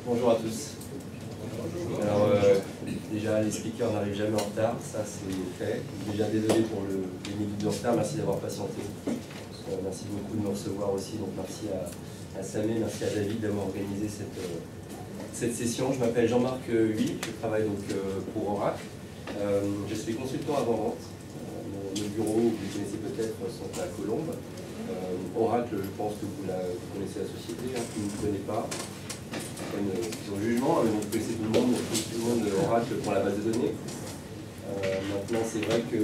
Bonjour à tous. Alors, déjà, les speakers n'arrivent jamais en retard, ça c'est fait. Déjà, désolé pour les minutes de retard, merci d'avoir patienté. Merci beaucoup de nous recevoir aussi, donc merci à Samé, merci à David d'avoir organisé cette session. Je m'appelle Jean-Marc Huy, je travaille donc pour Oracle. Je suis consultant avant-vente. Nos bureaux, vous les connaissez peut-être, sont à Colombes. Oracle, je pense que vous connaissez la société, qui ne vous connaît pas. Son jugement, mais vous connaissez tout le monde Oracle pour la base de données. Maintenant, c'est vrai que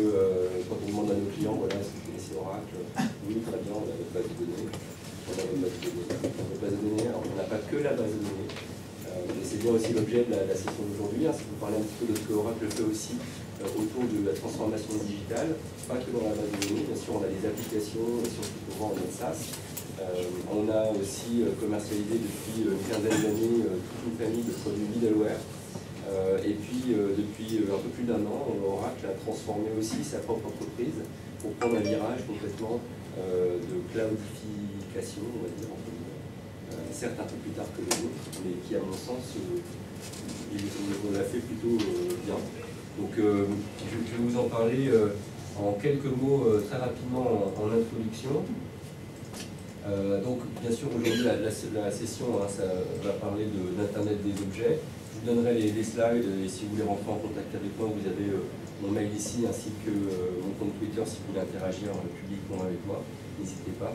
quand on demande à nos clients, voilà, est-ce que vous connaissez Oracle? Oui, très bien, on a notre base de données. On a notre base de données. Alors, on n'a pas que la base de données. Et c'est bien aussi l'objet de la session d'aujourd'hui, c'est de vous parler un petit peu de ce que Oracle fait aussi autour de la transformation digitale, pas que dans la base de données, bien sûr on a des applications, surtout souvent en mode SaaS. On a aussi commercialisé depuis une quinzaine d'années toute une famille de produits middleware. Et puis depuis un peu plus d'un an, Oracle a transformé aussi sa propre entreprise pour prendre un virage complètement de cloudification, on va dire, certes un peu plus tard que les autres, mais qui à mon sens, on l'a fait plutôt bien. Donc je vais vous en parler en quelques mots très rapidement en introduction. Donc bien sûr aujourd'hui la session ça va parler d'Internet des objets. Je vous donnerai les slides et si vous voulez rentrer en contact avec moi, vous avez mon mail ici ainsi que mon compte Twitter si vous voulez interagir publiquement avec moi, n'hésitez pas.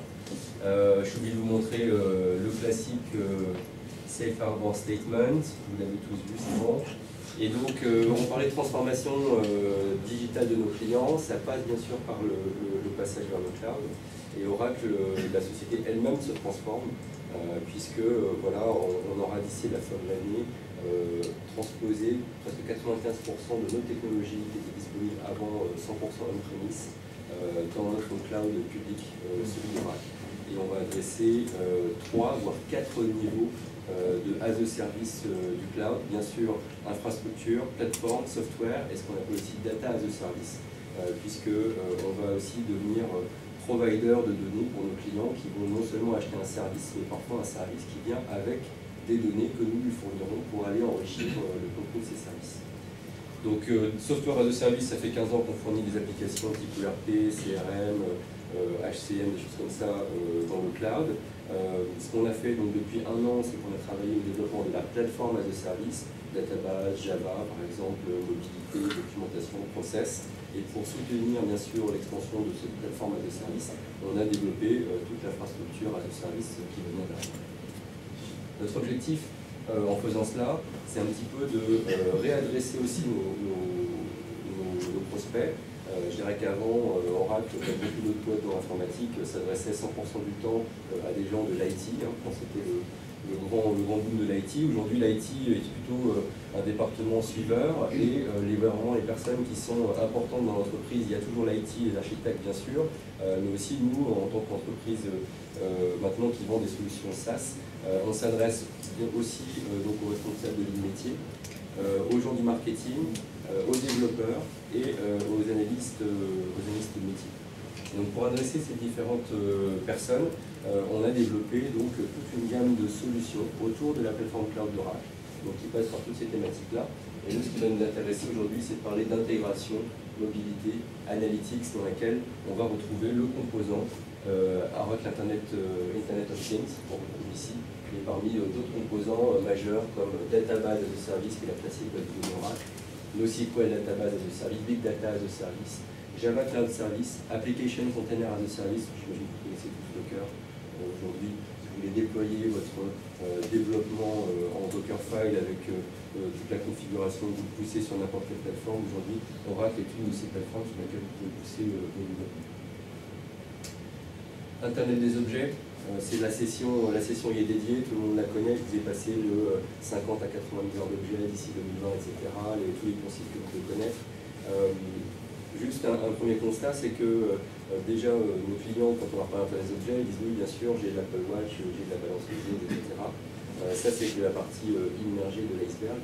Je suis obligé de vous montrer le classique Safe Harbor Statement, vous l'avez tous vu, c'est bon. Et donc, on parlait de transformation digitale de nos clients, ça passe bien sûr par le passage vers le cloud. Et Oracle, la société elle-même se transforme, puisque voilà, on aura d'ici la fin de l'année transposé presque 95% de nos technologies qui étaient disponibles avant 100% on-premise dans notre cloud public, celui d'Oracle. Et on va adresser 3 voire 4 niveaux de as a service du cloud, bien sûr infrastructure, plateforme, software et ce qu'on appelle aussi data as a service, puisque on va aussi devenir provider de données pour nos clients qui vont non seulement acheter un service, mais parfois un service qui vient avec des données que nous lui fournirons pour aller enrichir le contenu de ces services. Donc software as a service, ça fait 15 ans qu'on fournit des applications type ERP, CRM, HCM, des choses comme ça dans le cloud. Ce qu'on a fait donc depuis un an, c'est qu'on a travaillé au développement de la plateforme as a service, database, Java par exemple, mobilité, documentation, process. Et pour soutenir bien sûr l'extension de cette plateforme as a service, on a développé toute l'infrastructure as a service qui venait derrière. Notre objectif en faisant cela, c'est un petit peu de réadresser aussi nos prospects. Je dirais qu'avant, Oracle, comme beaucoup d'autres boîtes dans l'informatique, s'adressait 100% du temps à des gens de l'IT, quand c'était le grand boom de l'IT. Aujourd'hui, l'IT est plutôt un département suiveur et vraiment les personnes qui sont importantes dans l'entreprise, il y a toujours l'IT et l'architecte bien sûr, mais aussi nous, en tant qu'entreprise maintenant qui vend des solutions SaaS, on s'adresse aussi donc aux responsables de l'e-métier, aux gens du marketing, aux développeurs et aux analystes métiers. Donc pour adresser ces différentes personnes, on a développé donc toute une gamme de solutions autour de la plateforme cloud d'Oracle, donc qui passe par toutes ces thématiques-là. Et nous, ce qui va nous intéresser aujourd'hui, c'est de parler d'intégration, mobilité, analytics, dans laquelle on va retrouver le composant Oracle Internet of Things, qu'on retrouve ici, et parmi d'autres composants majeurs comme Database as a Service, qui est la classique de Oracle, NoSQL Database as a Service, Big Data as a Service, Java Cloud Service, Application Container as a Service, j'imagine que vous connaissez tous Docker aujourd'hui. Si vous voulez déployer votre développement en Dockerfile avec toute la configuration que vous poussez sur n'importe quelle plateforme, aujourd'hui, Oracle est une de ces plateformes sur laquelle vous pouvez pousser vos développements. Internet des objets, c'est la session y est dédiée, tout le monde la connaît, je vous ai passé de 50 à 90 heures d'objets d'ici 2020, etc., tous les principes que vous pouvez connaître. Juste un premier constat, c'est que déjà nos clients, quand on leur parle d'Internet des objets, ils disent oui, bien sûr, j'ai de l'Apple Watch, j'ai de la balance des etc. Ça, c'est que la partie immergée de l'iceberg.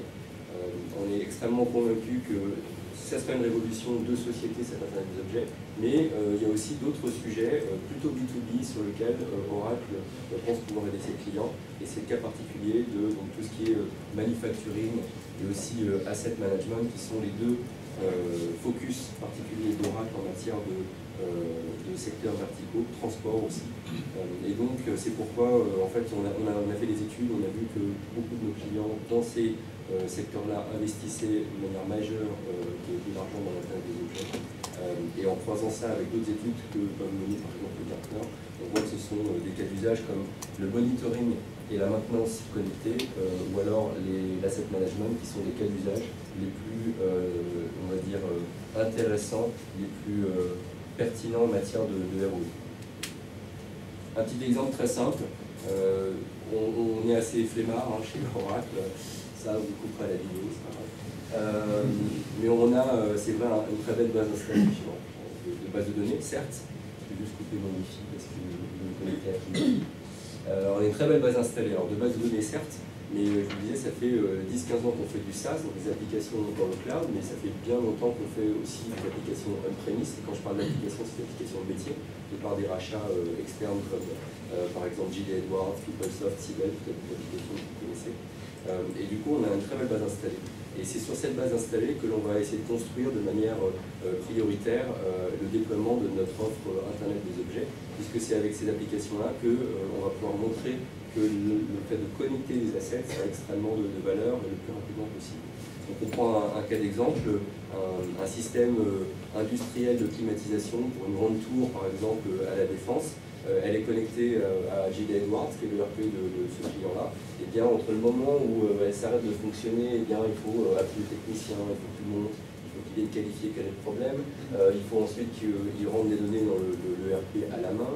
On est extrêmement convaincu que ça sera une révolution de société, cet Internet des objets, mais il y a aussi d'autres sujets plutôt B2B sur lesquels Oracle pense pouvoir aider ses clients, et c'est le cas particulier de donc, tout ce qui est manufacturing et aussi asset management, qui sont les deux focus particuliers d'Oracle en matière de secteurs verticaux, transport aussi. Et donc c'est pourquoi en fait on a fait des études, on a vu que beaucoup de nos clients dans ces secteurs-là investissaient de manière majeure de l'argent dans l'Internet des objets. Et en croisant ça avec d'autres études que peuvent mener par exemple le Gartner, on voit que ce sont des cas d'usage comme le monitoring et la maintenance connectée, ou alors l'asset management, qui sont les cas d'usage les plus, on va dire, intéressants, les plus pertinents en matière de ROI. Un petit exemple très simple, on est assez flemmard hein, chez Oracle. Ça, vous couperez la vidéo, c'est pas grave. Mais on a, c'est vrai, une très belle base d'installation de base de données, certes. Je vais juste couper mon wifi parce que je me connecte à Wi-Fi. On a une très belle base installée, alors de base de données, certes, mais je vous disais, ça fait 10-15 ans qu'on fait du SaaS, donc des applications dans le cloud, mais ça fait bien longtemps qu'on fait aussi des applications on-premise. Et quand je parle d'applications, c'est d'applications de métier, de par des rachats externes comme par exemple J.D. Edwards, PeopleSoft, Sibel, peut-être des applications que vous connaissez. Et du coup, on a une très belle base installée. Et c'est sur cette base installée que l'on va essayer de construire de manière prioritaire le déploiement de notre offre Internet des objets, puisque c'est avec ces applications-là qu'on va pouvoir montrer que le fait de connecter les assets a extrêmement de valeur et le plus rapidement possible. Donc on prend un cas d'exemple, un système industriel de climatisation pour une grande tour, par exemple, à la Défense. Elle est connectée à J.D. Edwards, qui est le RP de ce client-là. Et bien, entre le moment où elle s'arrête de fonctionner, eh bien, il faut appeler le technicien, il faut qu'il monte, il faut qu'il vienne qualifier quel est le problème. Il faut ensuite qu'il rentre des données dans le RP à la main.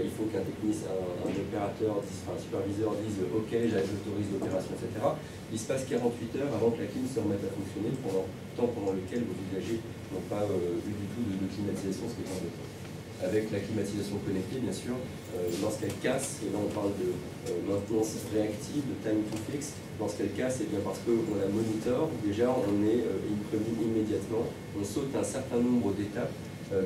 Il faut qu'un technicien, un opérateur, un superviseur dise « Ok, j'autorise l'opération, etc. » Il se passe 48 heures avant que la clim se remette à fonctionner, pendant lequel vos usagers n'ont pas vu du tout de climatisation, ce qui est important. Avec la climatisation connectée, bien sûr, lorsqu'elle casse, et là on parle de maintenance réactive, de time to fix, lorsqu'elle casse, c'est bien parce qu'on la monitor, déjà on est prévenu immédiatement, on saute un certain nombre d'étapes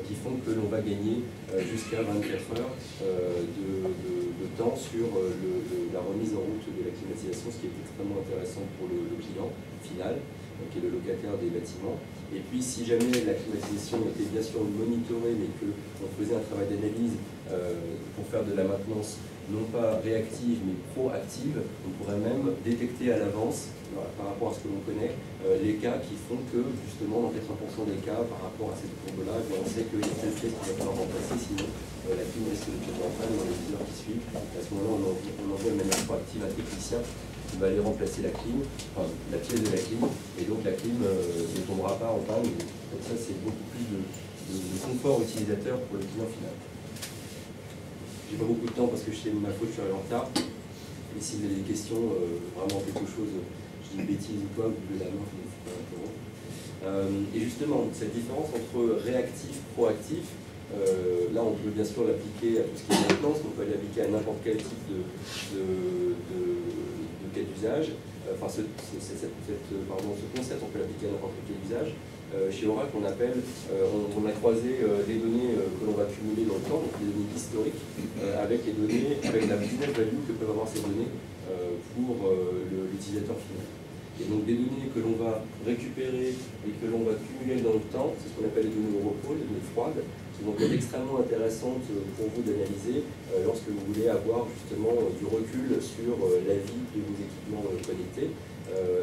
qui font que l'on va gagner jusqu'à 24 heures de temps sur la remise en route de la climatisation, ce qui est extrêmement intéressant pour le client final, qui est le locataire des bâtiments. Et puis si jamais la climatisation était bien sûr monitorée, mais qu'on faisait un travail d'analyse pour faire de la maintenance non pas réactive mais proactive, on pourrait même détecter à l'avance, par rapport à ce que l'on connaît, les cas qui font que justement dans 80% des cas par rapport à cette courbe-là, on sait qu'il y a telle pièce qui va falloir remplacer, sinon la clim risque de tomber en panne dans les heures qui suivent. À ce moment-là, on envoie de manière proactive un technicien qui va aller remplacer la clim, enfin la pièce de la clim, et donc la clim ne tombera pas en panne. Comme ça, c'est beaucoup plus de confort utilisateur pour le client final. J'ai pas beaucoup de temps parce que c'est ma faute, je suis arrivé en retard. Et si vous avez des questions, vraiment quelque chose, je dis une bêtise ou quoi, vous pouvez la main, et justement, cette différence entre réactif et proactif, là on peut bien sûr l'appliquer à tout ce qui est maintenance, on peut l'appliquer à n'importe quel type de cas d'usage. Enfin, ce concept, on peut l'appliquer à n'importe quel usage. Chez Oracle, on a croisé les données que l'on va cumuler dans le temps, donc les données historiques, avec les données, avec la business value que peuvent avoir ces données pour l'utilisateur final. Et donc des données que l'on va récupérer et que l'on va cumuler dans le temps, c'est ce qu'on appelle les données au repos, les données froides, qui vont être extrêmement intéressantes pour vous d'analyser lorsque vous voulez avoir justement du recul sur la vie de vos équipements connectés.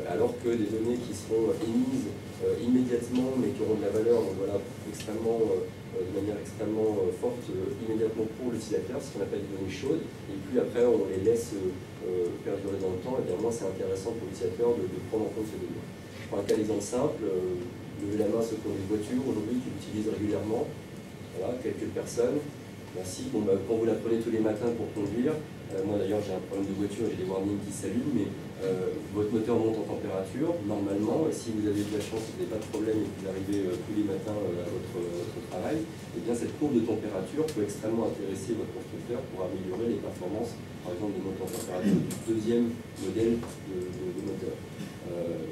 Alors que des données qui seront émises immédiatement mais qui auront de la valeur voilà, de manière extrêmement forte immédiatement pour l'utilisateur, ce qu'on appelle des données chaudes, et puis après on les laisse perdurer dans le temps, et bien moins c'est intéressant pour l'utilisateur de prendre en compte ces données. Je prends un cas d'exemple simple, lever la main ceux qui ont des voitures aujourd'hui qui l'utilisent régulièrement, voilà, quelques personnes. Merci. Bon, quand vous la prenez tous les matins pour conduire, moi d'ailleurs j'ai un problème de voiture, j'ai des warnings qui s'allument, mais votre moteur monte en température, normalement, et si vous avez de la chance, vous n'avez pas de problème et que vous arrivez tous les matins à votre travail, et bien cette courbe de température peut extrêmement intéresser votre constructeur pour améliorer les performances, par exemple, de montée en température du deuxième modèle de moteur.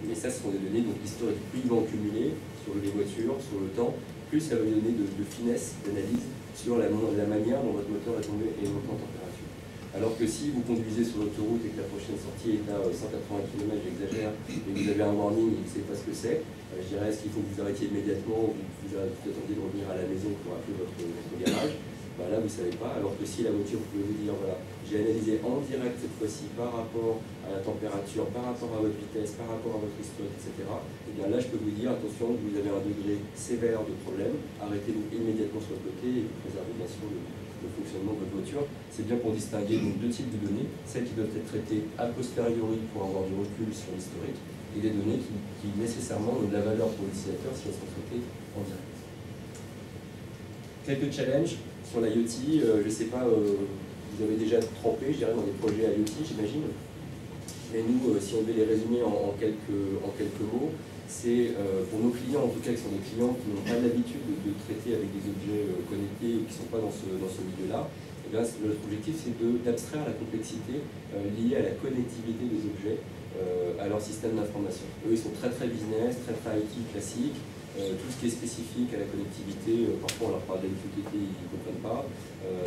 Mais ça, ce sont des données donc, historiques. Plus ils vont en cumuler sur les voitures, sur le temps, plus ça va lui donner de finesse d'analyse sur la manière dont votre moteur est tombé et monté en température. Alors que si vous conduisez sur l'autoroute et que la prochaine sortie est à 180 km, j'exagère, et vous avez un warning et que vous ne savez pas ce que c'est, je dirais, est-ce qu'il faut que vous arrêtiez immédiatement ou que vous attendiez de revenir à la maison pour appeler votre garage? Là, vous ne savez pas, alors que si la voiture pouvait vous dire, voilà, j'ai analysé en direct cette fois-ci par rapport à la température, par rapport à votre vitesse, par rapport à votre historique, etc., et bien là, je peux vous dire, attention, vous avez un degré sévère de problème, arrêtez-vous immédiatement sur le côté et vous préservez bien sûr le fonctionnement de votre voiture. C'est bien pour distinguer donc, deux types de données, celles qui doivent être traitées a posteriori pour avoir du recul sur l'historique, et des données qui nécessairement ont de la valeur pour l'utilisateur si elles sont traitées en direct. Quelques challenges sur l'IoT, je ne sais pas, vous avez déjà trempé, je dirais, dans des projets IoT, j'imagine. Mais nous, si on devait les résumer en quelques mots, c'est pour nos clients, en tout cas qui sont des clients qui n'ont pas l'habitude de traiter avec des objets connectés ou qui ne sont pas dans ce milieu-là, et bien, notre objectif c'est d'abstraire la complexité liée à la connectivité des objets à leur système d'information. Eux, ils sont très business, très IT classique. Tout ce qui est spécifique à la connectivité, parfois on leur parle d'MQTT, ils ne comprennent pas.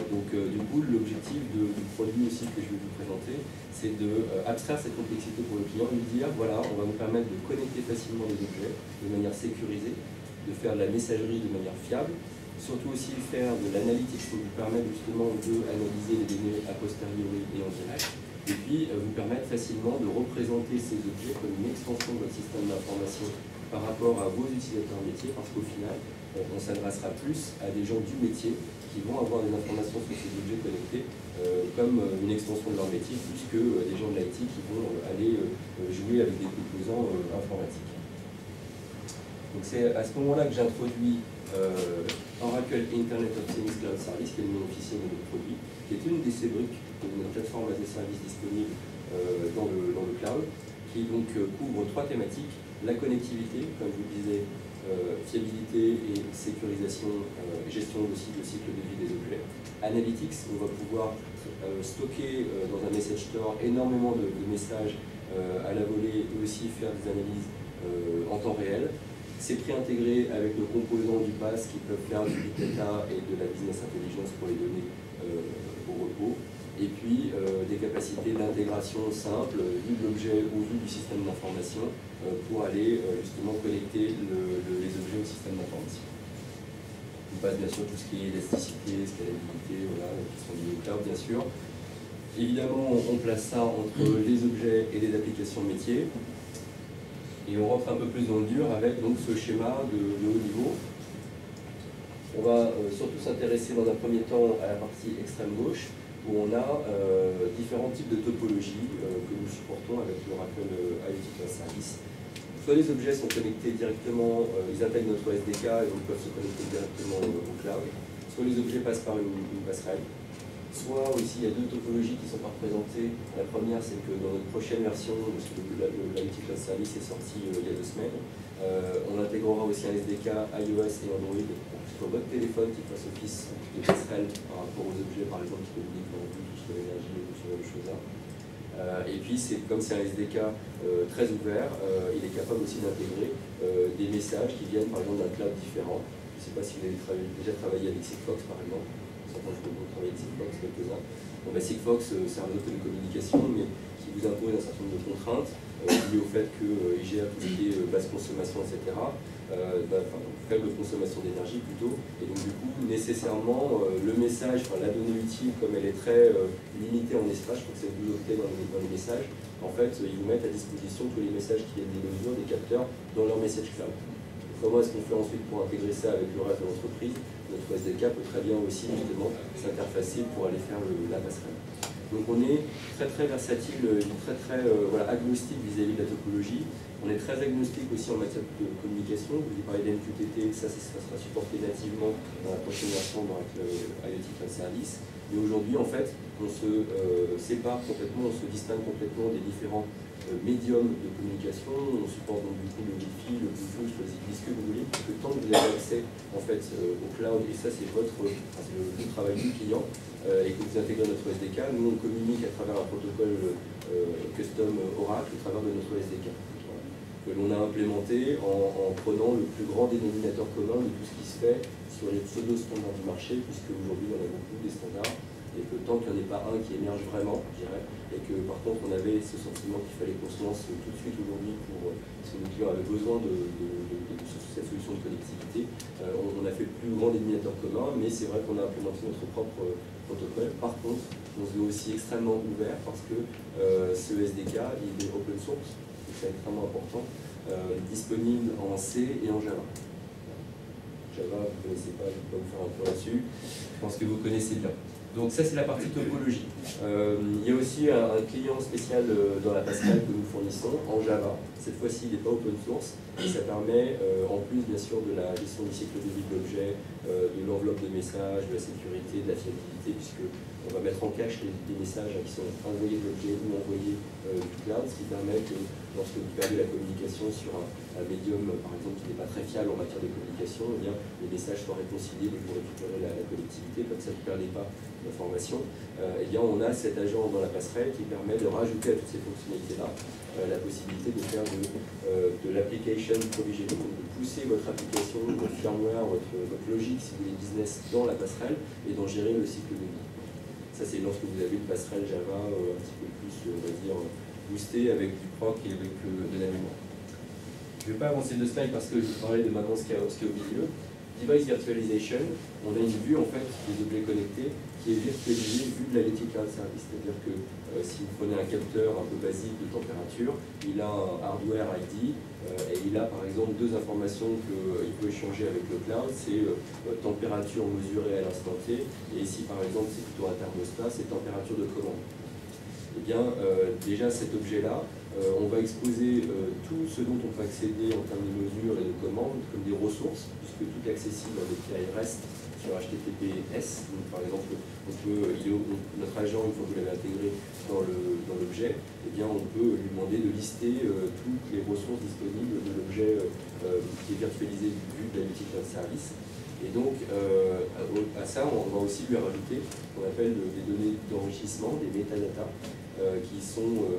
Du coup, l'objectif du produit aussi que je vais vous présenter, c'est d'abstraire cette complexité pour le client, lui dire, voilà, on va vous permettre de connecter facilement des objets de manière sécurisée, de faire de la messagerie de manière fiable, surtout aussi faire de l'analytics pour vous permettre justement d'analyser les données a posteriori et en direct, et puis vous permettre facilement de représenter ces objets comme une extension de votre système d'information par rapport à vos utilisateurs métiers, parce qu'au final, on s'adressera plus à des gens du métier qui vont avoir des informations sur ces objets connectés comme une extension de leur métier, plus que des gens de l'IT qui vont aller jouer avec des composants informatiques. Donc c'est à ce moment-là que j'introduis Oracle Internet of Things Cloud Service, qui est le nom officiel de notre produit, qui est une des ces briques de notre plateforme as a service disponible dans le cloud, qui donc couvre trois thématiques: la connectivité, comme je vous disais, fiabilité et sécurisation, gestion aussi du cycle de vie des objets. Analytics, on va pouvoir stocker dans un message store énormément de messages à la volée et aussi faire des analyses en temps réel. C'est préintégré avec nos composants du PaaS qui peuvent faire du big data et de la business intelligence pour les données au repos. Et puis des capacités d'intégration simple, vu de l'objet ou vu du système d'information, pour aller justement connecter les objets au système d'information. On passe bien sûr tout ce qui est élasticité, scalabilité, voilà, qui sont liés au cloud bien sûr. Évidemment, on place ça entre les objets et les applications métiers. Et on rentre un peu plus dans le dur avec donc, ce schéma de haut niveau. On va surtout s'intéresser dans un premier temps à la partie extrême gauche, où on a différents types de topologies que nous supportons avec l'Oracle IoT Cloud Service. Soit les objets sont connectés directement, ils intègrent notre SDK et donc peuvent se connecter directement au cloud, soit les objets passent par une passerelle, soit aussi il y a deux topologies qui ne sont pas représentées. La première, c'est que dans notre prochaine version, parce que l'IoT Cloud Service est sorti il y a 2 semaines, on intégrera aussi un SDK iOS et Android sur votre téléphone qui fasse office de passerelle par rapport aux objets, par exemple, qui communiquent en vue, tout sur l'énergie ou ce genre de choses-là. Et puis, comme c'est un SDK très ouvert, il est capable aussi d'intégrer des messages qui viennent, par exemple, d'un cloud différent. Je ne sais pas si vous avez déjà travaillé avec Sigfox, par exemple. Certains je peux travailler avec Sigfox, quelques-uns. Bon, Sigfox, c'est un réseau de télécommunications, mais qui vous impose un certain nombre de contraintes liées au fait qu'il gère tout ce qui est basse consommation, etc. Faible consommation d'énergie plutôt. Et donc, du coup, nécessairement, le message, la donnée utile, comme elle est très limitée en espace, je crois que c'est 12 octets dans les messages, en fait, ils vous mettent à disposition tous les messages qui viennent des mesures, des capteurs, dans leur message cloud. Comment est-ce qu'on fait ensuite pour intégrer ça avec le reste de l'entreprise? Notre SDK peut très bien aussi justement s'interfacer pour aller faire la passerelle. Donc on est très versatile, très agnostique vis-à-vis de la topologie. On est très agnostique aussi en matière de communication. Vous avez parlé d'MQTT, ça sera supporté nativement dans la prochaine version dans IoT Cloud Service. Mais aujourd'hui, en fait, on se sépare complètement, on se distingue complètement des différents médiums de communication. On supporte donc du coup le Wi-Fi, le Bluetooth, le Zigbee, ce que vous voulez, parce que tant que vous avez accès en fait, au cloud, et ça c'est le travail du client, et que vous intégrez notre SDK, nous on communique à travers un protocole custom Oracle, au travers de notre SDK. Voilà. que l'on a implémenté en prenant le plus grand dénominateur commun de tout ce qui se fait sur les pseudo-standards du marché, puisque aujourd'hui on a beaucoup des standards, et que tant qu'il n'y en ait pas un qui émerge vraiment, je dirais, et que par contre on avait ce sentiment qu'il fallait qu'on se lance tout de suite aujourd'hui parce que nos clients avaient besoin de cette solution de connectivité, on a fait le plus grand dénominateur commun, mais c'est vrai qu'on a implémenté notre propre protocole. Par contre, on se veut aussi extrêmement ouvert parce que ce SDK, il est open source, c'est extrêmement important, disponible en C et en Java. Java, vous ne connaissez pas, je ne vais pas vous faire un tour là-dessus, je pense que vous connaissez bien. Donc ça c'est la partie topologie. Il y a aussi un client spécial dans la passerelle que nous fournissons en Java. Cette fois-ci il n'est pas open source et ça permet, en plus bien sûr de la gestion du cycle de vie de l'objet, de l'enveloppe de messages, de la sécurité, de la fiabilité, puisque on va mettre en cache les messages qui sont envoyés de l'objet ou envoyés du cloud, ce qui permet que lorsque vous perdez la communication sur un médium, par exemple, qui n'est pas très fiable en matière de communication, eh bien, les messages soient réconciliés et vous récupérez la connectivité, comme ça vous ne perdez pas l'information. Eh bien, on a cet agent dans la passerelle qui permet de rajouter à toutes ces fonctionnalités-là la possibilité de faire de l'application provisioning, donc de pousser votre application, votre firmware, votre logique, si vous voulez, business dans la passerelle et d'en gérer le cycle de vie. Ça, c'est lorsque vous avez une passerelle Java un petit peu plus, on va dire, boostée avec du proc et avec de la mémoire. Je ne vais pas avancer de slide parce que je vais parler de maintenant ce qu'il y a au milieu. Device virtualization, on a une vue en fait des objets connectés qui est virtualisée vue de la Electric Cloud Service. C'est-à-dire que si vous prenez un capteur un peu basique de température, il a un hardware ID et il a par exemple deux informations qu'il peut échanger avec le cloud, c'est température mesurée à l'instant T, et ici par exemple c'est plutôt un thermostat, c'est température de commande. Eh bien, déjà cet objet-là, on va exposer tout ce dont on peut accéder en termes de mesures et de commandes comme des ressources, puisque tout est accessible en API REST sur HTTPS. Donc, par exemple, notre agent, une fois que vous l'avez intégré dans l'objet, eh bien, on peut lui demander de lister toutes les ressources disponibles de l'objet qui est virtualisé vu de la Electric Cloud Service. Et donc, à ça, on va aussi lui rajouter ce qu'on appelle des données d'enrichissement, des métadatas, qui sont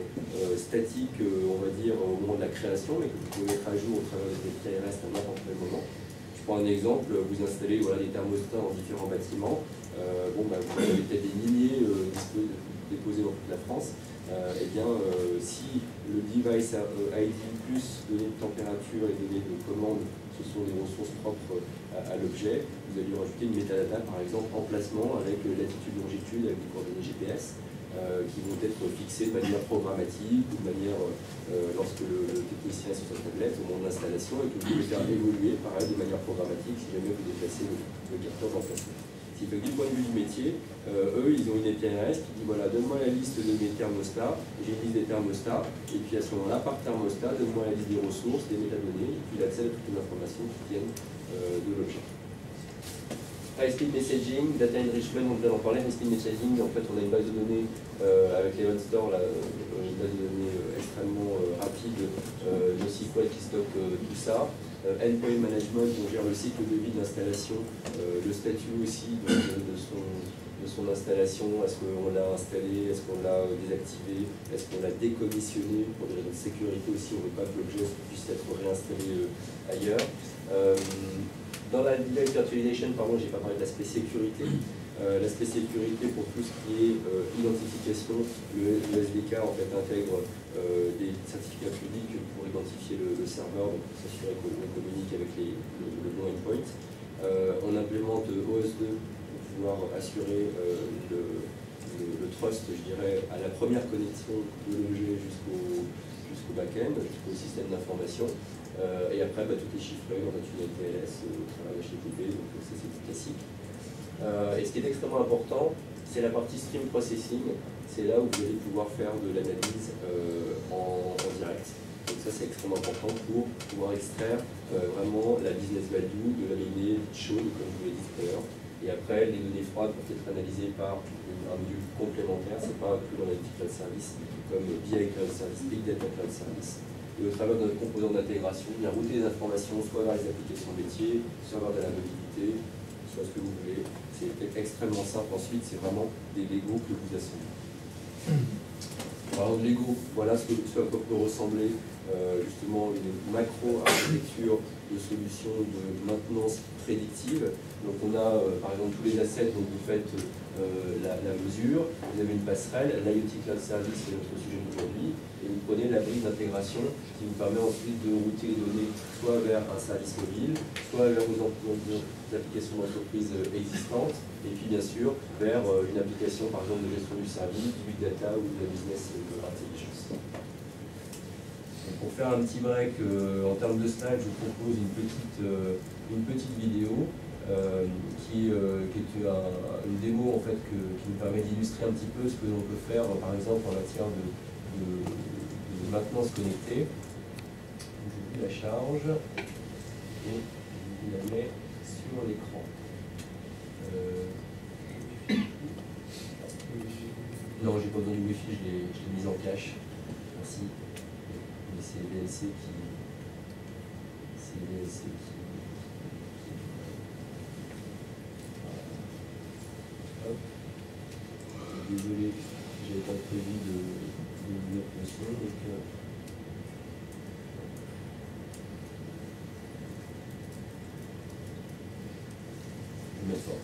statiques, on va dire, au moment de la création, mais que vous pouvez mettre à jour au travers des API REST à n'importe quel moment. Je prends un exemple, vous installez des thermostats dans différents bâtiments, vous avez peut-être des milliers déposés dans toute la France. Eh bien, si le device ID plus données de température et données de commande, ce sont des ressources propres à l'objet, vous allez rajouter une métadata, par exemple, emplacement avec latitude, longitude, avec des coordonnées GPS, qui vont être fixées de manière programmatique ou de manière, lorsque le technicien est sur sa tablette au moment de l'installation, et que vous pouvez faire évoluer, pareil, de manière programmatique si jamais vous déplacez le capteur d'emplacement. Ce qui fait que du point de vue du métier, eux, ils ont une API REST qui dit voilà, donne-moi la liste de mes thermostats, j'ai une liste des thermostats, et puis à ce moment-là, par thermostat, donne-moi la liste des ressources, des métadonnées, et puis l'accès à toutes les informations qui viennent de l'objet. High-speed messaging, data enrichment, on vient d'en parler. High-speed messaging, en fait, on a une base de données avec Event Store, une base de données extrêmement rapide, NoSQL qui stocke tout ça. Endpoint management, on gère le cycle de vie de l'installation, le statut aussi de son installation, est-ce qu'on l'a installé, est-ce qu'on l'a désactivé, est-ce qu'on l'a décommissionné, pour des raisons de sécurité aussi, on ne veut pas que l'objet puisse être réinstallé ailleurs. Dans la device virtualization, pardon, j'ai pas parlé de l'aspect sécurité. L'aspect sécurité pour tout ce qui est identification, le SDK en fait intègre des certificats publics pour identifier le serveur, donc pour s'assurer qu'on communique avec le bon endpoint. On implémente OS2 pour pouvoir assurer le trust, je dirais, à la première connexion de l'objet jusqu'au back-end, jusqu'au système d'information. Et après, tout est chiffré dans une TLS au travers d'HTTP, donc ça c'est du classique. Et ce qui est extrêmement important, c'est la partie stream processing. C'est là où vous allez pouvoir faire de l'analyse en direct. Donc ça c'est extrêmement important pour pouvoir extraire vraiment la business value de la donnée chaude, comme je vous l'ai dit tout à l'heure. Et après, les données froides peuvent être analysées par un module complémentaire, c'est pas plus dans l'Analytics Cloud Service, comme BI Cloud Service, Big Data Cloud Service. Et au travers de notre composant d'intégration, bien router les informations soit vers les applications métiers, soit vers de la mobilité, soit ce que vous voulez. C'est extrêmement simple. Ensuite, c'est vraiment des Lego que vous assemblez. Par exemple, Lego, voilà ce à quoi peut ressembler justement une macro-architecture de solutions de maintenance prédictive. Donc on a par exemple tous les assets dont vous faites la mesure, vous avez une passerelle, l'IoT Cloud Service c'est notre sujet d'aujourd'hui, et vous prenez la brique d'intégration qui vous permet ensuite de router les données soit vers un service mobile, soit vers vos applications d'entreprise existantes, et puis bien sûr vers une application par exemple de gestion du service, du big data ou de la business intelligence. Donc pour faire un petit break en termes de slides, je vous propose une petite vidéo qui est une démo en fait, qui nous permet d'illustrer un petit peu ce que l'on peut faire par exemple en matière de maintenance connectée. Je la charge et je la mets sur l'écran. Non, j'ai pas besoin du Wi-Fi, je l'ai mise en cache. Merci. Et c'est VLC qui. Hop. Désolé, j'avais pas prévu de mettre le son, donc. Je vais mettre fort.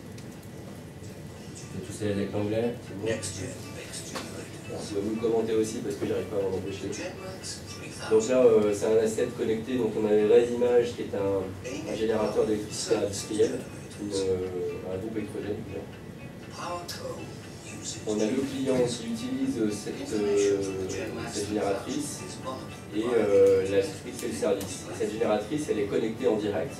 Vous êtes tous à l'aise avec l'anglais, c'est bon. Si vous me commentez aussi parce que j'arrive pas à m'en empêcher. Donc là, c'est un asset connecté, donc on a une vraie image qui est un générateur d'électricité industrielle, un groupe électrogène. On a le client qui utilise cette génératrice et la distributrice fait le service. Cette génératrice, elle est connectée en direct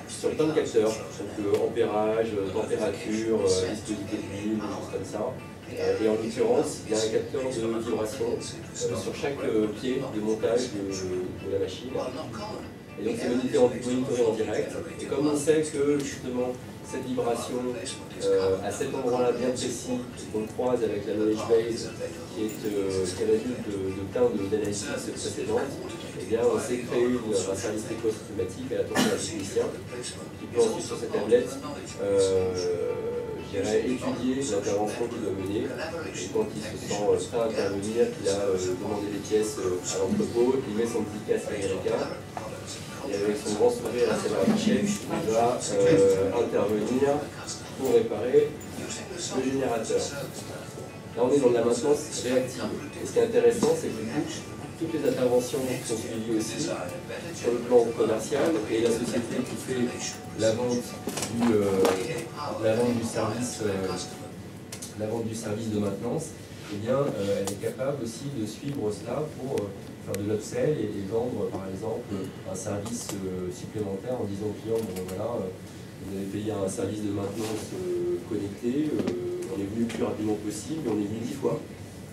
sur plein de capteurs, donc ampérage, température, viscosité de l'huile, des choses comme ça. Et en l'occurrence, il y a un capteur de vibration sur chaque pied de montage de la machine. Et donc c'est monitoré en direct. Et comme on sait que justement cette vibration à cet endroit-là bien précis, qu'on croise avec la knowledge base qui résulte de plein d'analyses précédentes, eh bien on s'est créé un service techno-systématique à l'attention d'un technicien qui peut ensuite sur cette tablette étudier l'intervention qu'il doit mener, et quand il se sent prêt à intervenir, qu'il a demandé des pièces à l'entrepôt, il met son petit casque américain, et avec son grand sourire à sa chef, il va intervenir pour réparer le générateur. Là on est dans de la maintenance réactive. Et ce qui est intéressant, c'est que du coup, toutes les interventions sont suivies aussi sur le plan commercial, et la société qui fait la vente du service de maintenance, eh bien, elle est capable aussi de suivre cela pour faire de l'upsell et vendre par exemple un service supplémentaire en disant au client, bon voilà, vous avez payé un service de maintenance connecté, on est venu le plus rapidement possible, on est venu 10 fois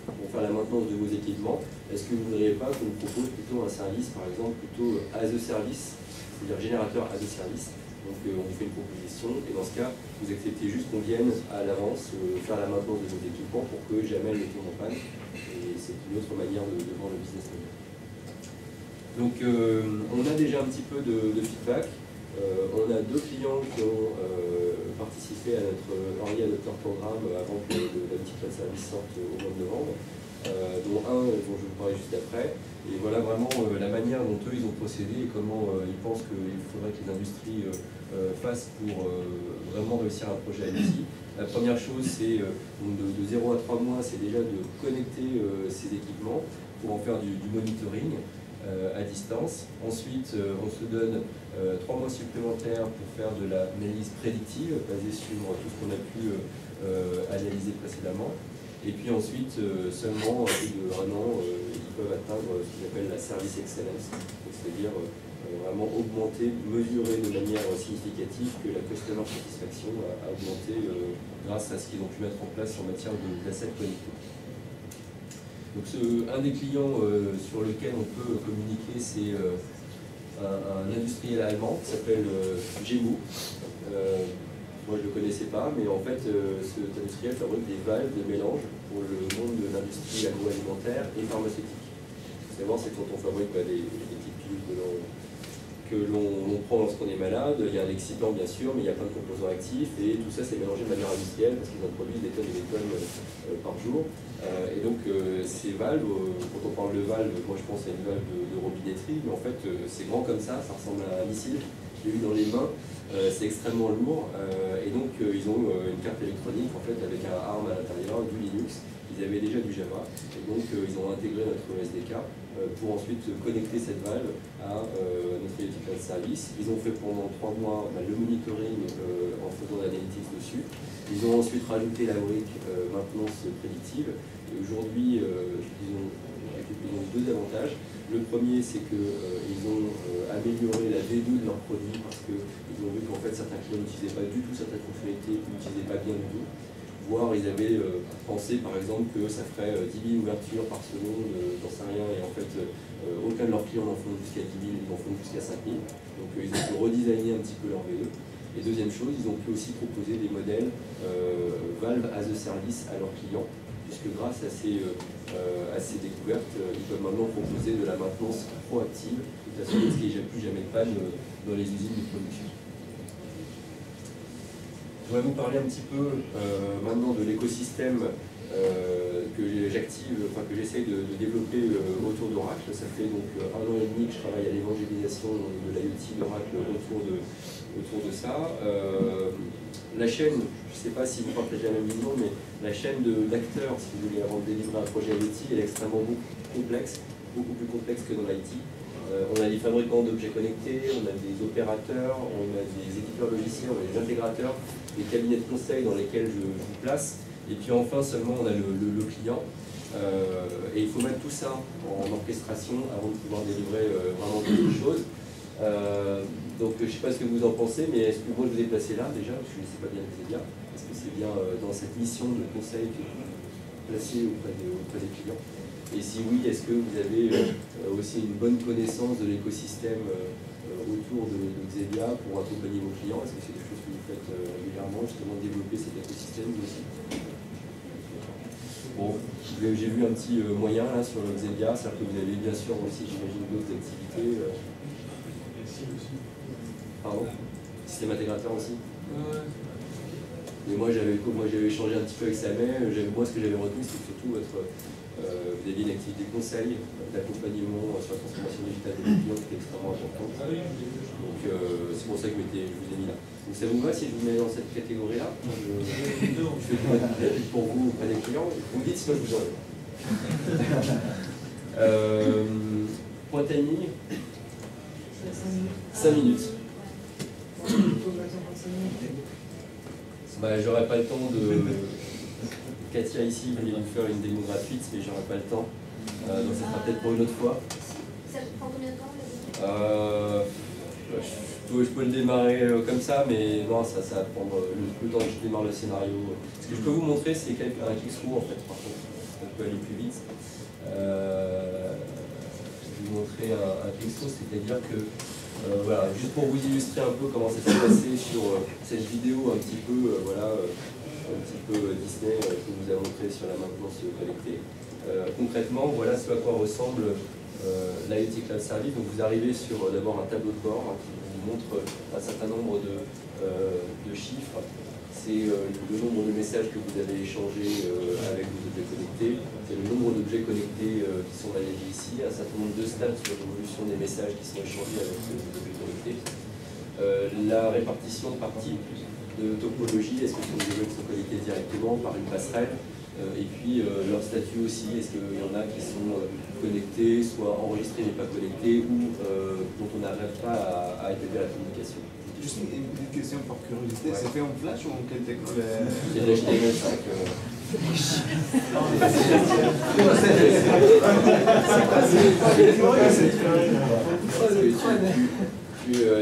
pour faire la maintenance de vos équipements. Est-ce que vous ne voudriez pas qu'on vous propose plutôt un service, par exemple, plutôt as a service, c'est-à-dire générateur as a service. Donc on vous fait une proposition, et dans ce cas, vous acceptez juste qu'on vienne à l'avance faire la maintenance de vos équipements pour que jamais elle ne tombe en panne. Et c'est une autre manière de vendre le business model. Donc on a déjà un petit peu de feedback. On a 2 clients qui ont participé à notre Early Adopter Programme avant que la petite service sorte au mois de novembre, dont un dont je vous parlerai juste après. Et voilà vraiment la manière dont eux ils ont procédé et comment ils pensent qu'il faudrait que les industries fassent pour vraiment réussir un projet IoT. La première chose, c'est de 0 à 3 mois, c'est déjà de connecter ces équipements pour en faire du monitoring à distance. Ensuite, on se donne 3 mois supplémentaires pour faire de l'analyse prédictive basée sur tout ce qu'on a pu analyser précédemment. Et puis ensuite, seulement au bout de 1 an, ils peuvent atteindre ce qu'ils appellent la service excellence, c'est-à-dire vraiment augmenter, mesurer de manière significative que la customer satisfaction a augmenté grâce à ce qu'ils ont pu mettre en place en matière d'assets connectés. Donc un des clients sur lequel on peut communiquer, c'est un industriel allemand qui s'appelle Gemo. Moi je ne le connaissais pas, mais en fait cet industriel fabrique des valves de mélange pour le monde de l'industrie agroalimentaire et pharmaceutique. Ce qu'il faut savoir, c'est quand on fabrique des petites pilules que l'on prend lorsqu'on est malade, il y a un excitant bien sûr, mais il y a plein de composants actifs, et tout ça c'est mélangé de manière industrielle parce qu'ils en produisent des tonnes et des tonnes par jour. Et donc ces valves, quand on parle de valve, moi je pense à une valve de robinetterie, mais en fait c'est grand comme ça ressemble à un missile. Je l'ai eu dans les mains, c'est extrêmement lourd, et donc ils ont une carte électronique en fait avec un ARM à l'intérieur, du Linux. Ils avaient déjà du Java, et donc ils ont intégré notre SDK pour ensuite connecter cette valve à notre IoT Cloud Service. Ils ont fait pendant 3 mois le monitoring en faisant l'analytics dessus. Ils ont ensuite rajouté la brique maintenance prédictive. Et aujourd'hui, ils ont 2 avantages. Le premier, c'est qu'ils ont amélioré la V2 de leurs produits parce qu'ils ont vu qu'en fait certains clients n'utilisaient pas du tout certaines fonctionnalités, n'utilisaient pas bien du tout. Voire ils avaient pensé par exemple que ça ferait 10 000 ouvertures par seconde, j'en sais rien, et en fait aucun de leurs clients n'en font jusqu'à 10 000, ils en font jusqu'à 5 000. Donc ils ont pu redesigner un petit peu leur V2. Et deuxième chose, ils ont pu aussi proposer des modèles Valve as a Service à leurs clients, puisque grâce à ces découvertes, ils peuvent maintenant proposer de la maintenance proactive, de toute façon, parce qu'il n'y a plus jamais de panne dans les usines de production. Je vais vous parler un petit peu maintenant de l'écosystème que j'essaye de développer autour d'Oracle. Ça fait donc 1 an et demi que je travaille à l'évangélisation de l'IoT d'Oracle autour de ça. La chaîne, je ne sais pas si vous partagez la même vision, mais la chaîne d'acteurs, si vous voulez, avant de délivrer un projet IoT, elle est extrêmement complexe, beaucoup plus complexe que dans l'IT. On a des fabricants d'objets connectés, on a des opérateurs, on a des éditeurs logiciels, on a des intégrateurs, des cabinets de conseil dans lesquels je vous place, et puis enfin seulement on a le client. Et il faut mettre tout ça en orchestration avant de pouvoir délivrer vraiment quelque chose. Donc je ne sais pas ce que vous en pensez, mais est-ce que moi je vous ai placé là déjà, parce que je ne sais pas bien Xebia, est-ce que c'est bien dans cette mission de conseil que vous placez auprès des clients? Et si oui, est-ce que vous avez aussi une bonne connaissance de l'écosystème autour de Xebia pour accompagner vos clients? Est-ce que c'est quelque chose que vous faites régulièrement, justement développer cet écosystème vous aussi? Bon, j'ai vu un petit moyen là sur le Xebia, c'est-à-dire que vous avez bien sûr aussi, j'imagine, d'autres activités. Pardon? Système intégrateur aussi? Mais moi j'avais échangé un petit peu avec Sameh, moi ce que j'avais retenu c'était surtout vous aviez une activité de conseil, d'accompagnement sur la transformation digitale des clients qui était extrêmement importante. Donc c'est pour ça que je vous ai mis là. Donc ça vous va si je vous mets dans cette catégorie-là? Je fais pour vous auprès des clients, vous me dites sinon je vous enlève. Point timing 5 minutes. Bah, j'aurais pas le temps de... Katia ici voulait nous faire une démo gratuite, mais j'aurai pas le temps. Donc ça sera peut-être pour une autre fois. Ça prend combien de temps je peux le démarrer comme ça, mais non, ça va prendre le temps que je démarre le scénario. Ce que je peux vous montrer, c'est un click-through en fait, par contre. Ça peut aller plus vite. Je vais vous montrer un click-through, c'est-à-dire que voilà, juste pour vous illustrer un peu comment ça s'est passé sur cette vidéo un petit peu, un petit peu Disney que vous a montré sur la maintenance connectée. Concrètement, voilà ce à quoi ressemble l'IoT Cloud Service. Donc vous arrivez sur d'abord un tableau de bord qui vous montre un certain nombre de chiffres. C'est le nombre de messages que vous avez échangés avec vos objets connectés, c'est le nombre d'objets connectés qui sont managés ici, un certain nombre de stats sur l'évolution des messages qui sont échangés avec vos objets connectés. La répartition par type de topologie, est-ce que ce sont des objets qui sont connectés directement par une passerelle, et puis leur statut aussi, est-ce qu'il y en a qui sont connectés, soit enregistrés mais pas connectés, ou dont on n'arrive pas à établir la communication. Juste une question par curiosité, c'est fait en Flash ou en quelle technologie? C'est de l'HTML5.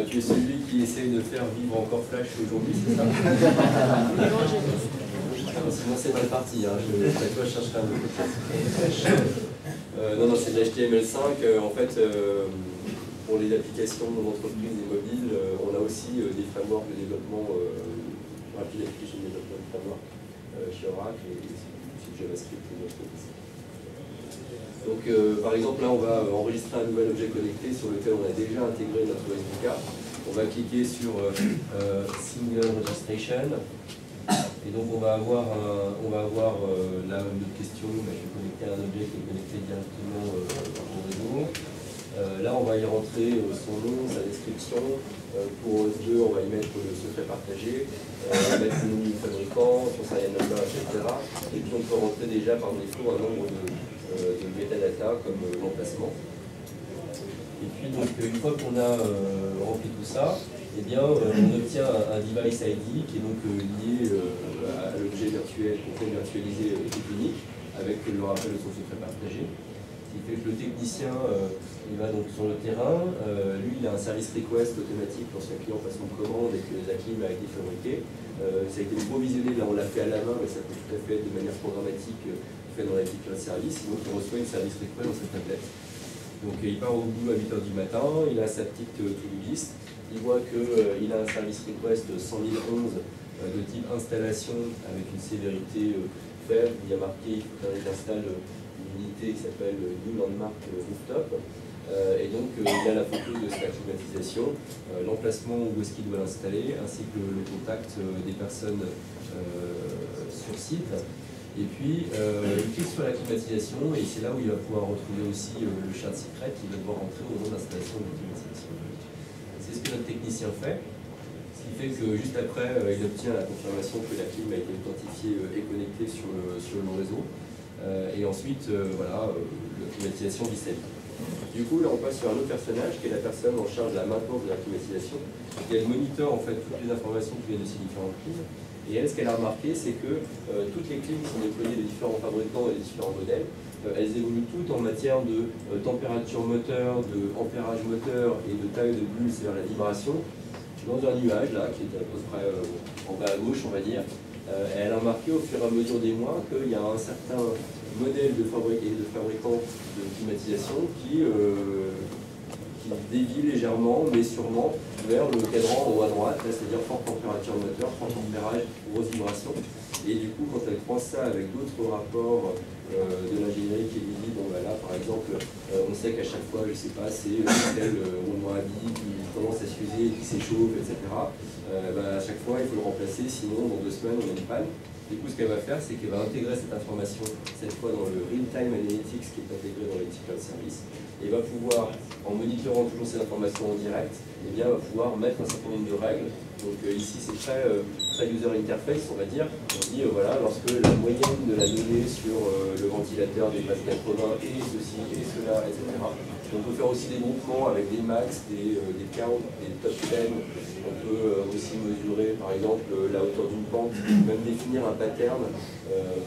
Tu es celui qui essaye de faire vivre encore Flash aujourd'hui, c'est ça? Sinon c'est mal parti, hein. Toi je chercherai un autre. Non, c'est de l'HTML5. En fait, pour les applications d'entreprise et mobiles, on a aussi des frameworks de développement, rapid application development framework chez Oracle, et c'est du JavaScript et d'autres choses. Donc par exemple là on va enregistrer un nouvel objet connecté sur lequel on a déjà intégré notre SDK. On va cliquer sur Single Registration. Et donc on va avoir là une autre question, mais je vais connecter un objet qui est connecté directement au réseau. Là on va y rentrer son nom, sa description. Pour OS2, on va y mettre le secret partagé, on va mettre le nom du fabricant, son serial number, etc. Et puis on peut rentrer déjà par défaut un nombre de metadata comme l'emplacement. Et puis donc une fois qu'on a rempli tout ça, eh bien, on obtient un device ID qui est donc lié à l'objet virtuel, contrôle virtualisé et unique, avec le rappel de son secret partagé. Ce qui fait que le technicien il va donc sur le terrain, lui il a un service request automatique lorsqu'un client passe une commande et que la clim a été fabriquée. Ça a été provisionné, là on l'a fait à la main, mais ça peut tout à fait être de manière programmatique fait dans la cloud service. Donc il reçoit une service request dans sa tablette. Donc il part au boulot à 8 h du matin, il a sa petite to-do list, il voit qu'il a un service request 100.011 de type installation avec une sévérité faible. Il y a marqué qu'il faut qu'il installe une unité qui s'appelle New Landmark Rooftop. Et donc il y a la photo de sa climatisation, l'emplacement où est-ce qu'il doit l'installer, ainsi que le contact des personnes sur site. Et puis il clique sur la climatisation et c'est là où il va pouvoir retrouver aussi le shared secret qu'il va devoir rentrer au moment d'installation de la climatisation. C'est ce que notre technicien fait. Ce qui fait que juste après, il obtient la confirmation que la clim a été authentifiée et connectée sur le réseau. Et ensuite, voilà, la climatisation vit sa vie. Du coup, là, on passe sur un autre personnage qui est la personne en charge de la maintenance de la climatisation. Elle monitor en fait toutes les informations qui viennent de ces différentes clims. Et elle, ce qu'elle a remarqué, c'est que toutes les clims qui sont déployées des différents fabricants et des différents modèles, elles évoluent toutes en matière de température moteur, de ampérage moteur et de taille de bulle, c'est-à-dire la vibration, dans un nuage là, qui est à peu près en bas à gauche, on va dire. Elle a remarqué au fur et à mesure des mois qu'il y a un certain modèle de fabricants de climatisation qui dévie légèrement, mais sûrement, vers le cadran en haut à droite, c'est-à-dire forte température moteur, fort tempérage, grosse vibration. Et du coup, quand elle croise ça avec d'autres rapports de l'ingénierie qui lui dit, bon bah là par exemple, on sait qu'à chaque fois, je sais pas, c'est tel roulement à billes qui commence à s'user, qui s'échauffe, etc. À chaque fois, il faut le remplacer, sinon dans 2 semaines, on a une panne. Du coup, ce qu'elle va faire, c'est qu'elle va intégrer cette information, cette fois dans le Real-Time Analytics qui est intégré dans les cloud service, et va pouvoir, en monitorant toujours ces informations en direct, eh bien, va pouvoir mettre un certain nombre de règles. Donc ici, c'est très user interface, on va dire. On dit, voilà, lorsque la moyenne de la donnée sur le ventilateur dépasse 80 et ceci et cela, etc. On peut faire aussi des groupements avec des max, des counts, des top 10. On peut aussi mesurer par exemple la hauteur d'une pente, même définir un pattern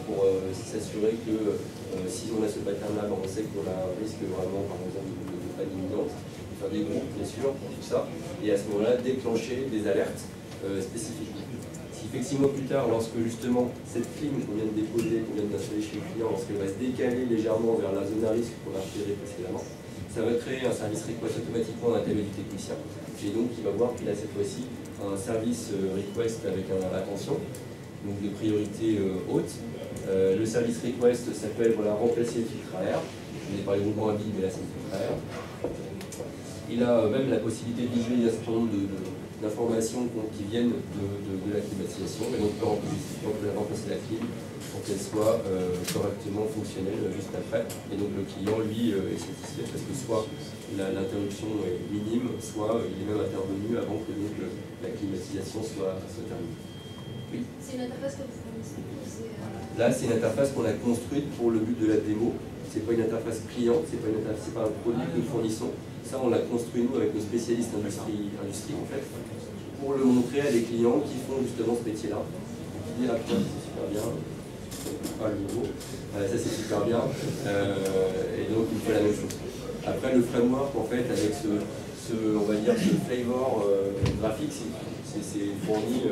pour s'assurer que si on a ce pattern-là, on sait qu'on a un risque vraiment par exemple de panne imminente. Faire des groupes bien sûr pour tout ça, et à ce moment-là déclencher des alertes spécifiques. Ce qui fait que 6 mois plus tard, lorsque justement cette clim qu'on vient de déposer, qu'on vient d'installer chez le client, lorsqu'elle va se décaler légèrement vers la zone à risque qu'on a repérée précédemment, ça va créer un service request automatiquement dans la table du technicien. Et donc il va voir qu'il a cette fois-ci un service request avec attention, donc de priorité haute. Le service request s'appelle voilà, remplacer le filtre à air. Je n'ai pas les groupements à billes, mais là c'est le filtre à air. Il a même la possibilité de visualiser un certain nombre d'informations qui viennent de la climatisation, et donc on peut remplacer la clim pour qu'elle soit correctement fonctionnelle juste après. Et donc le client, lui, est satisfait parce que soit l'interruption est minime, soit il est même intervenu avant que donc, la climatisation soit terminée. Oui. C'est une interface que vous fournissez? Là, c'est une interface qu'on a construite pour le but de la démo. C'est pas une interface client, c'est pas un produit que nous fournissons. Ça, on l'a construit nous avec nos spécialistes industrie en fait, pour le montrer à des clients qui font justement ce métier-là. Qui disent ah putain, c'est super bien. Pas le nouveau. Ça c'est super bien. Et donc il fait la même chose. Après le framework en fait avec on va dire ce flavor graphique, c'est fourni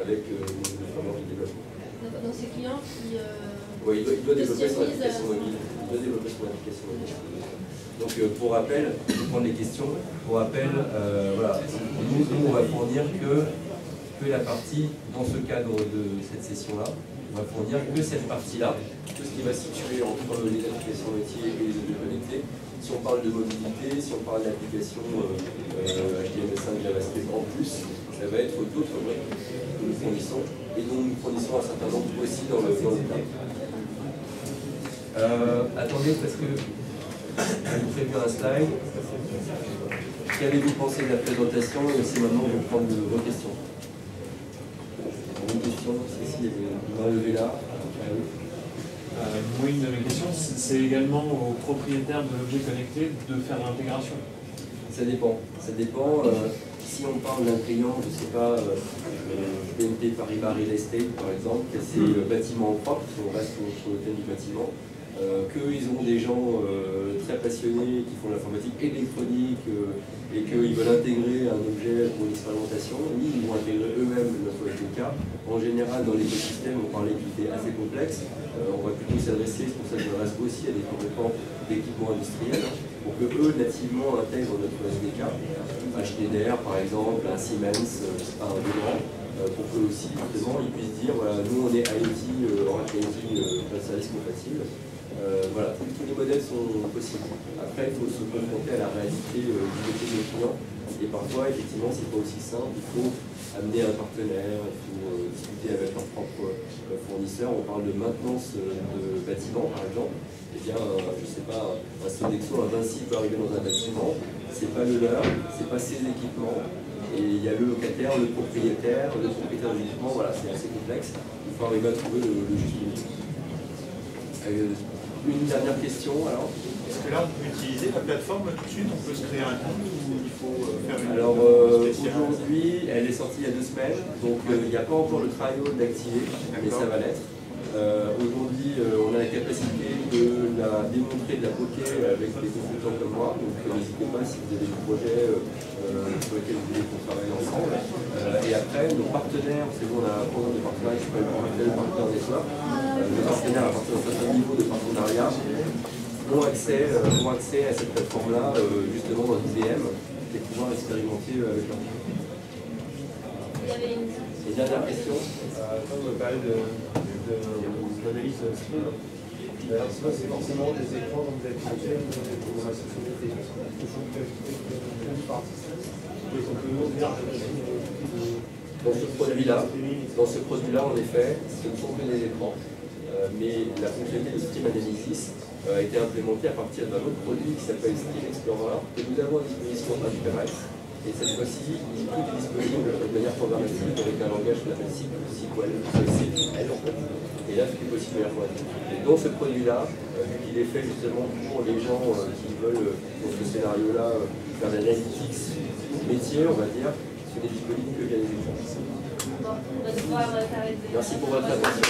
avec le framework de développement. Donc c'est client qui oui, il doit développer son application mobile. Donc pour rappel, je vais prendre les questions. Pour rappel, voilà, nous on va fournir que la partie dans ce cadre de cette session-là, On va fournir que cette partie-là, tout ce qui va se situer entre les applications métiers et les objets connectés. Si on parle de mobilité, si on parle d'applications HTML5, JavaScript en plus, ça va être d'autres briques que nous fournissons et dont nous fournissons un certain nombre aussi dans le tab. Attendez, parce que je vous prévu un slide. Qu'avez-vous pensé de la présentation? Et aussi maintenant, je vais prendre vos questions. Une question, Cécile, vous m'avez levé là. Oui, une de mes questions, c'est également aux propriétaires de l'objet connecté de faire l'intégration. Ça dépend. Ça dépend. Si on parle d'un client, je ne sais pas, BNP Paribas Real Estate par exemple, qui a ses bâtiments propres, si on reste sur le thème du bâtiment, qu'ils ont des gens très passionnés qui font l'informatique électronique et qu'ils veulent intégrer un objet pour une expérimentation, oui, ils vont intégrer eux-mêmes notre SDK. En général, dans l'écosystème, on parlait d'unités assez complexes. On va plutôt s'adresser, c'est pour ça que je m'adresse aussi à des fabricants d'équipements industriels, pour que eux, nativement, intègrent notre SDK. HTDR, par exemple, un Siemens, un Legrand, pour qu'eux aussi, justement, ils puissent dire, voilà, nous, on est IoT, Oracle IoT, cloud service compatible. Voilà, tous les modèles sont possibles. Après, il faut se confronter à la réalité du métier de nos clients. Et parfois, effectivement, c'est pas aussi simple. Il faut amener un partenaire, il faut discuter avec leur propre fournisseur. On parle de maintenance de bâtiments, par exemple. Eh bien, je sais pas, un Sodexo, un Vinci peut arriver dans un bâtiment. C'est pas le leur, c'est pas ses équipements. Et il y a le locataire, le propriétaire de l'équipement. Voilà, c'est assez complexe. Il faut arriver à trouver le juste milieu. Une dernière question alors. Est-ce que là on peut utiliser la plateforme tout de suite? On peut se créer un compte ou il faut faire une alors spéciale? aujourd'hui, elle est sortie il y a 2 semaines, donc il n'y a pas encore le trial d'activer, mais ça va l'être. Aujourd'hui, on a la capacité de la démontrer, de la poker avec des consultants comme moi, donc n'hésitez pas si vous avez des projets sur lesquels vous voulez qu'on travaille ensemble. Et après, nos partenaires, c'est bon, on a un programme de partenariat qui s'appelle le Partner Network. Les partenaires, à partir d'un certain niveau de partenariat, ont accès à cette plateforme-là, justement dans l'IBM, et pouvoir expérimenter avec leur clients. Et dernière question. Quand on parle d'analyse stream, ça c'est forcément des écrans comme vous avez fait pour la sécurité. Dans ce produit-là, en effet, ce ne sont que des écrans, mais la fonctionnalité de Stream Analysis a été implémentée à partir d'un autre produit qui s'appelle Stream Explorer, que nous avons à disposition par Hyperx. Et cette fois-ci, tout est disponible de manière programmatique avec un langage qu'on appelle SQL. Et là, tout est possible de manière programmatique. Et dans ce produit-là, vu qu'il est fait justement pour les gens qui veulent, dans ce scénario-là, faire de l'analytics métier, on va dire, ce n'est disponible que via les écrans. Merci pour votre attention.